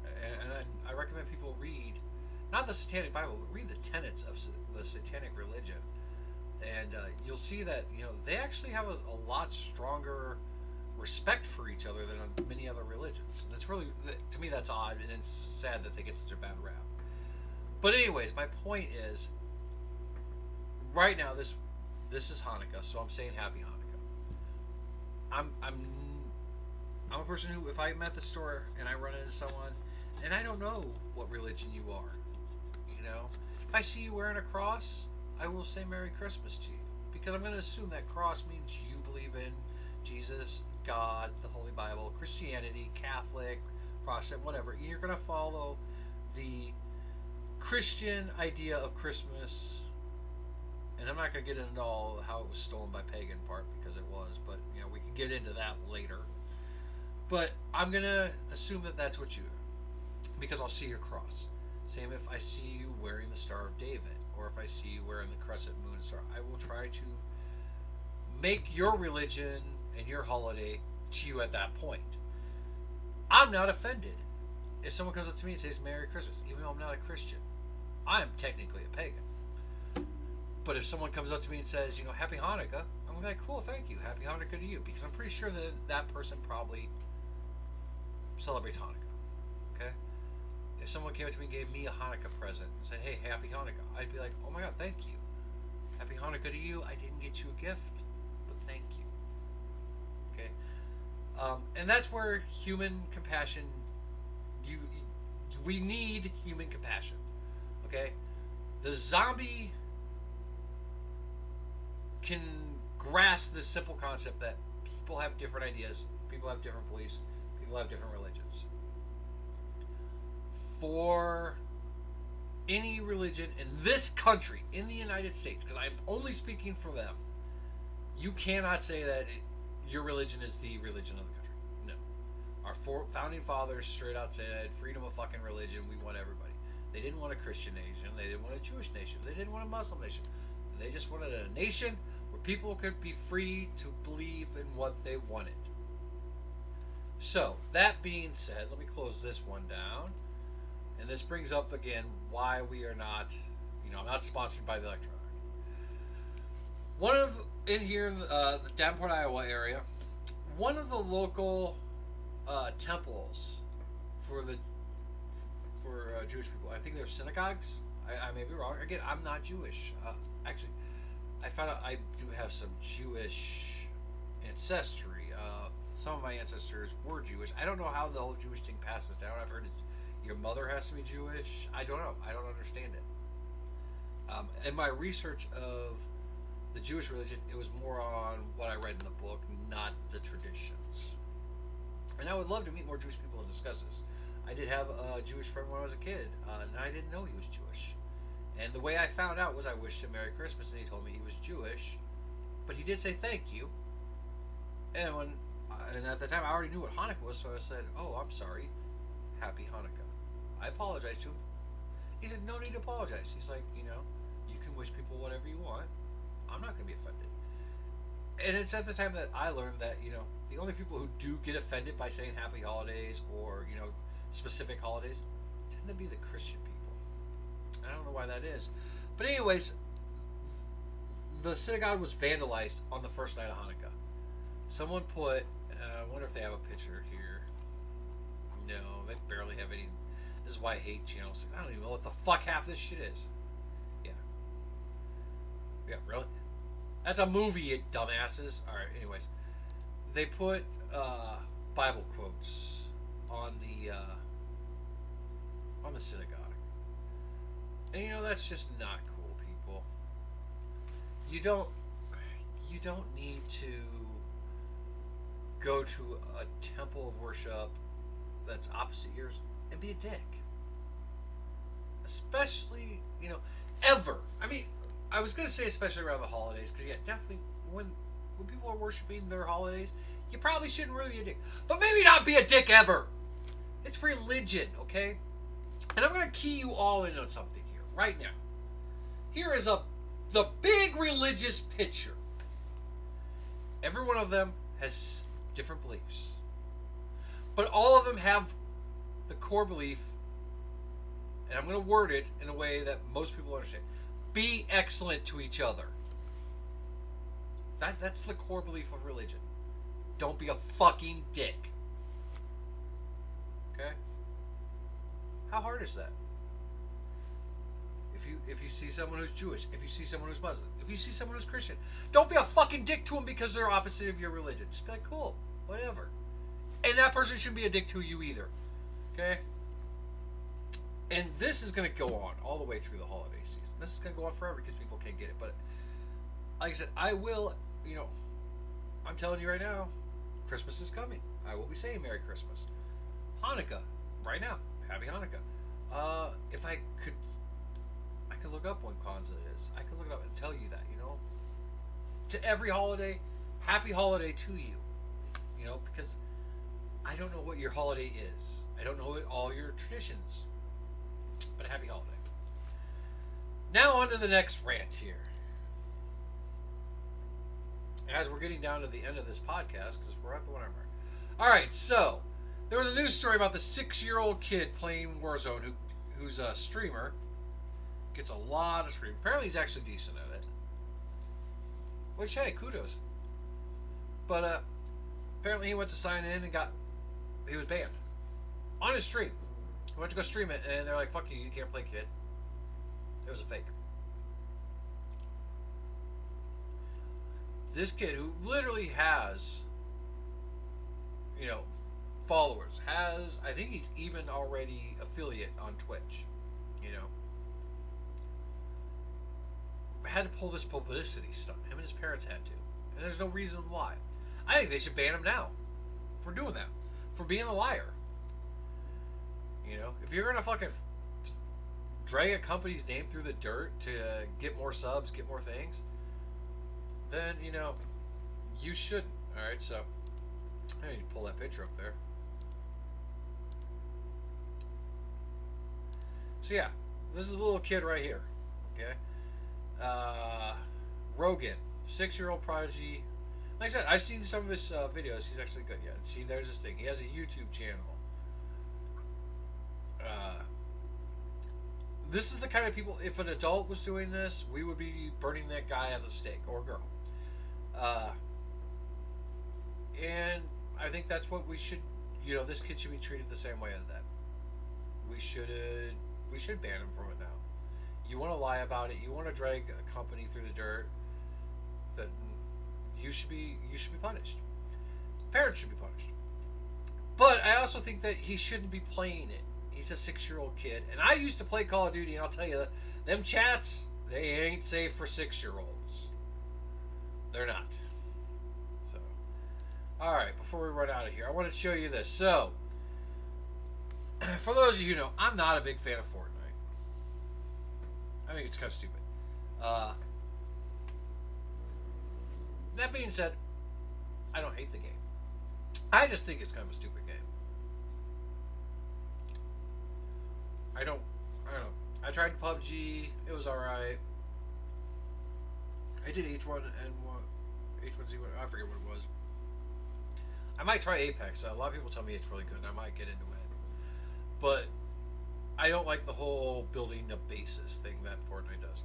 And I recommend people read not the Satanic Bible, but read the tenets of the Satanic religion, and you'll see that they actually have a lot stronger respect for each other than on many other religions. And it's really, to me, that's odd, and it's sad that they get such a bad rap. But anyways, my point is, right now this is Hanukkah, so I'm saying Happy Hanukkah. I'm a person who, if I'm at the store and I run into someone and I don't know what religion you are, if I see you wearing a cross, I will say Merry Christmas to you, because I'm going to assume that cross means you believe in Jesus, God, the Holy Bible, Christianity, Catholic, Protestant, whatever. You're going to follow the Christian idea of Christmas. And I'm not going to get into all how it was stolen by pagan part, because it was, but we can get into that later. But I'm going to assume that that's what you do, because I'll see your cross. Same if I see you wearing the Star of David, or if I see you wearing the crescent moon star. I will try to make your religion and your holiday to you at that point. I'm not offended if someone comes up to me and says Merry Christmas, even though I'm not a Christian. I am technically a pagan. But if someone comes up to me and says, Happy Hanukkah, I'm going to be like, cool, thank you. Happy Hanukkah to you. Because I'm pretty sure that that person probably celebrates Hanukkah. Okay? If someone came up to me and gave me a Hanukkah present and said, hey, Happy Hanukkah, I'd be like, oh my God, thank you. Happy Hanukkah to you. I didn't get you a gift, but thank you. Okay? And that's where human compassion, we need human compassion. Okay? The zombie can grasp this simple concept that people have different ideas, people have different beliefs, people have different religions. For any religion in this country, in the United States, because I'm only speaking for them, you cannot say that your religion is the religion of the country. No. Our founding fathers straight out said, freedom of fucking religion, we want everybody. They didn't want a Christian nation, they didn't want a Jewish nation, they didn't want a Muslim nation. They just wanted a nation where people could be free to believe in what they wanted. So, that being said, let me close this one down. And this brings up again why we are not, I'm not sponsored by the Electronic. In here in the Davenport, Iowa area, one of the local temples for Jewish people, I think they're synagogues. I may be wrong. Again, I'm not Jewish. Actually, I found out I do have some Jewish ancestry. Some of my ancestors were Jewish. I don't know how the whole Jewish thing passes down. I've heard your mother has to be Jewish. I don't know. I don't understand it. In my research of the Jewish religion, it was more on what I read in the book, not the traditions. And I would love to meet more Jewish people and discuss this. I did have a Jewish friend when I was a kid, and I didn't know he was Jewish. And the way I found out was I wished him Merry Christmas, and he told me he was Jewish. But he did say thank you. And at the time, I already knew what Hanukkah was, so I said, oh, I'm sorry. Happy Hanukkah. I apologized to him. He said, no need to apologize. He's like, you can wish people whatever you want. I'm not going to be offended. And it's at the time that I learned that, the only people who do get offended by saying happy holidays or, specific holidays tend to be the Christian people. I don't know why that is. But anyways, the synagogue was vandalized on the first night of Hanukkah. Someone put, I wonder if they have a picture here. No, they barely have any. This is why I hate channels. I don't even know what the fuck half this shit is. Yeah. Yeah, really? That's a movie, you dumbasses. Alright, anyways. They put Bible quotes on the synagogue. And that's just not cool, people. You don't need to go to a temple of worship that's opposite yours and be a dick. Especially, ever. I mean, I was going to say especially around the holidays, because, yeah, definitely when people are worshiping their holidays, you probably shouldn't really be a dick. But maybe not be a dick ever. It's religion, okay? And I'm going to key you all in on something here, right now. Here is the big religious picture. Every one of them has different beliefs. But all of them have the core belief, and I'm going to word it in a way that most people understand. Be excellent to each other. That's the core belief of religion. Don't be a fucking dick. Okay? How hard is that? If you see someone who's Jewish, if you see someone who's Muslim, if you see someone who's Christian, don't be a fucking dick to them because they're opposite of your religion. Just be like, cool, whatever. And that person shouldn't be a dick to you either. Okay? And this is going to go on all the way through the holiday season. This is going to go on forever because people can't get it. But like I said, I will, I'm telling you right now, Christmas is coming. I will be saying Merry Christmas. Hanukkah, right now. Happy Hanukkah. If I could look up when Kwanzaa is. I could look it up and tell you that, To every holiday, happy holiday to you. Because I don't know what your holiday is. I don't know all your traditions. But happy holiday. Now on to the next rant here. As we're getting down to the end of this podcast, because we're at the 1 hour mark. Alright, so there was a news story about the 6-year-old kid playing Warzone who's a streamer. Gets a lot of stream. Apparently he's actually decent at it. Which, hey, kudos. But apparently he went to sign in and he was banned. On his stream. He went to go stream it and they're like, fuck you, you can't play, kid. It was a fake. This kid who literally has, followers, I think he's even already affiliate on Twitch, had to pull this publicity stunt. Him and his parents had to. And there's no reason why. I think they should ban him now for doing that. For being a liar. If you're going to fucking drag a company's name through the dirt to get more subs, get more things, then, you shouldn't. Alright, so I need to pull that picture up there. So yeah, this is a little kid right here. Okay? Rogan, 6-year-old prodigy. Like I said, I've seen some of his videos. He's actually good. Yeah, see, there's this thing. He has a YouTube channel. This is the kind of people, if an adult was doing this, we would be burning that guy at the stake, or girl. And I think that's what we should, this kid should be treated the same way as that. We should ban him from it now. You want to lie about it, you want to drag a company through the dirt, then you should be punished. Parents should be punished. But I also think that he shouldn't be playing it. He's a 6-year-old kid. And I used to play Call of Duty, and I'll tell you, them chats, they ain't safe for 6-year-olds. They're not. So, alright, before we run out of here, I want to show you this. So, for those of you who know, I'm not a big fan of Fortnite. I think it's kind of stupid. That being said, I don't hate the game. I just think it's kind of a stupid game. I don't know. I tried PUBG. It was alright. I did H1N1. H1Z1. I forget what it was. I might try Apex. A lot of people tell me it's really good, and I might get into it. But I don't like the whole building a bases thing that Fortnite does.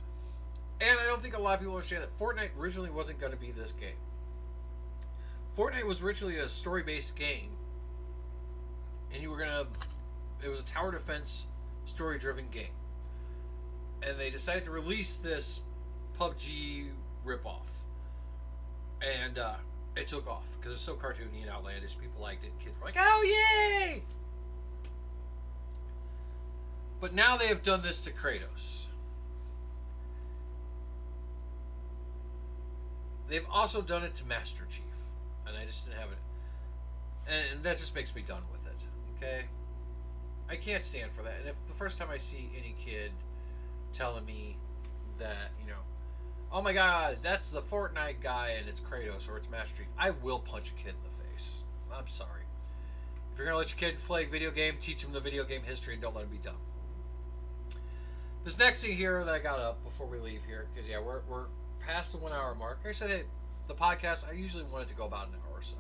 And I don't think a lot of people understand that Fortnite originally wasn't going to be this game. Fortnite was originally a story-based game. And it was a tower defense story-driven game. And they decided to release this PUBG ripoff. And it took off because it was so cartoony and outlandish. People liked it. Kids were like, oh, yay! But now they have done this to Kratos. They've also done it to Master Chief. And I just didn't have it. And that just makes me done with it. Okay? I can't stand for that. And if the first time I see any kid telling me that, oh my god, that's the Fortnite guy and it's Kratos or it's Master Chief, I will punch a kid in the face. I'm sorry. If you're going to let your kid play a video game, teach him the video game history and don't let him be dumb. This next thing here that I got up before we leave here, because yeah, we're past the 1 hour mark. Like I said, hey, the podcast, I usually want it to go about an hour or so.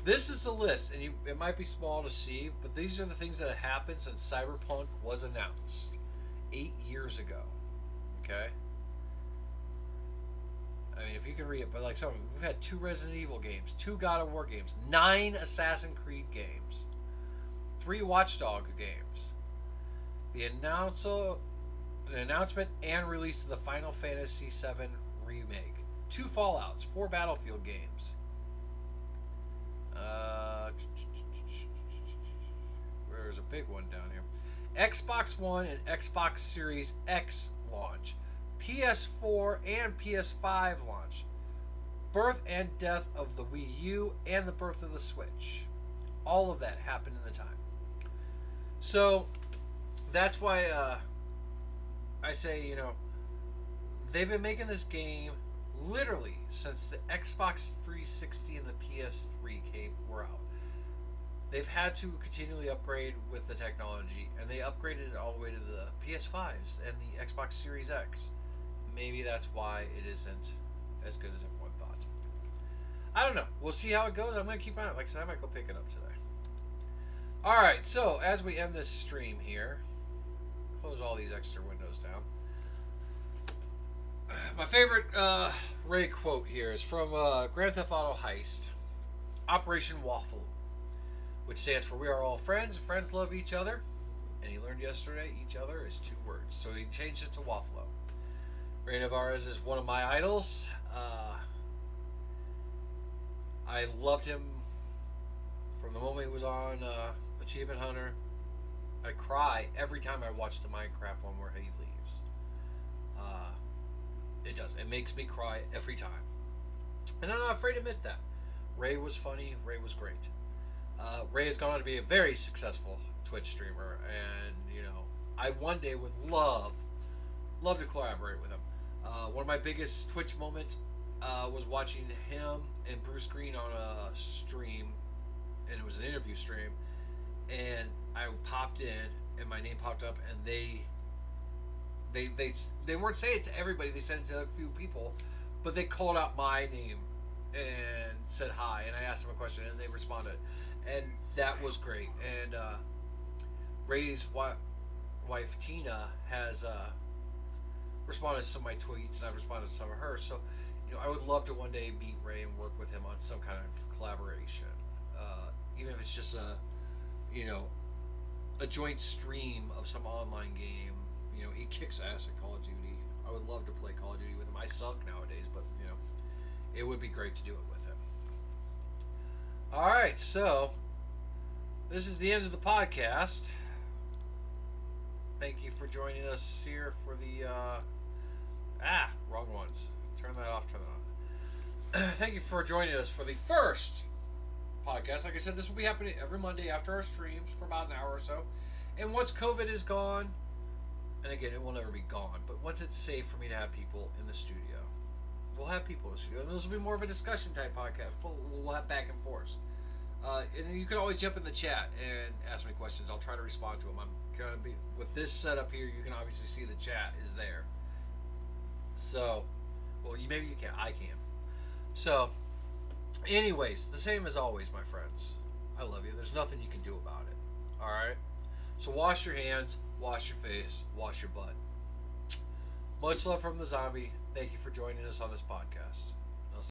This is the list, and it might be small to see, but these are the things that have happened since Cyberpunk was announced 8 years ago. Okay? I mean, if you can read it, but like we've had 2 Resident Evil games, 2 God of War games, 9 Assassin's Creed games, 3 Watch Dogs games. The announcement and release of the Final Fantasy VII Remake, 2 Fallouts, 4 Battlefield games. There's a big one down here. Xbox One and Xbox Series X launch. PS4 and PS5 launch. Birth and death of the Wii U and the birth of the Switch. All of that happened in the time. So, that's why I say, they've been making this game literally since the Xbox 360 and the PS3 were out. They've had to continually upgrade with the technology, and they upgraded it all the way to the PS5s and the Xbox Series X. Maybe that's why it isn't as good as everyone thought. I don't know. We'll see how it goes. I'm going to keep on it. Like I said, I might go pick it up today. Alright, so as we end this stream here, close all these extra windows down. My favorite Ray quote here is from Grand Theft Auto Heist, Operation Waffle, which stands for "We are all friends, friends love each other." And he learned yesterday, each other is 2 words. So he changed it to Waffalo. Ray Navarez is one of my idols. I loved him from the moment he was on Achievement Hunter. I cry every time I watch the Minecraft one where he leaves. It does. It makes me cry every time. And I'm not afraid to admit that. Ray was funny. Ray was great. Ray has gone on to be a very successful Twitch streamer. And, I one day would love to collaborate with him. One of my biggest Twitch moments was watching him and Bruce Green on a stream. And it was an interview stream. And I popped in, and my name popped up, and they weren't saying it to everybody. They said it to a few people, but they called out my name and said hi, and I asked them a question, and they responded, and that was great. And Ray's wife Tina has responded to some of my tweets, and I've responded to some of hers. So, I would love to one day meet Ray and work with him on some kind of collaboration, even if it's just a joint stream of some online game. He kicks ass at Call of Duty. I would love to play Call of Duty with him. I suck nowadays, but, it would be great to do it with him. Alright, so, this is the end of the podcast. Thank you for joining us here for the, wrong ones. Turn that off, turn that on. Thank you for joining us for the first podcast. Like I said, this will be happening every Monday after our streams for about an hour or so. And once COVID is gone, and again, it will never be gone, but once it's safe for me to have people in the studio, we'll have people in the studio. And this will be more of a discussion type podcast. We'll have back and forth. And you can always jump in the chat and ask me questions. I'll try to respond to them. I'm going to be, with this setup here, you can obviously see the chat is there. So, well, maybe you can. I can. So, anyways, the same as always, my friends. I love you. There's nothing you can do about it. Alright? So wash your hands, wash your face, wash your butt. Much love from the zombie. Thank you for joining us on this podcast.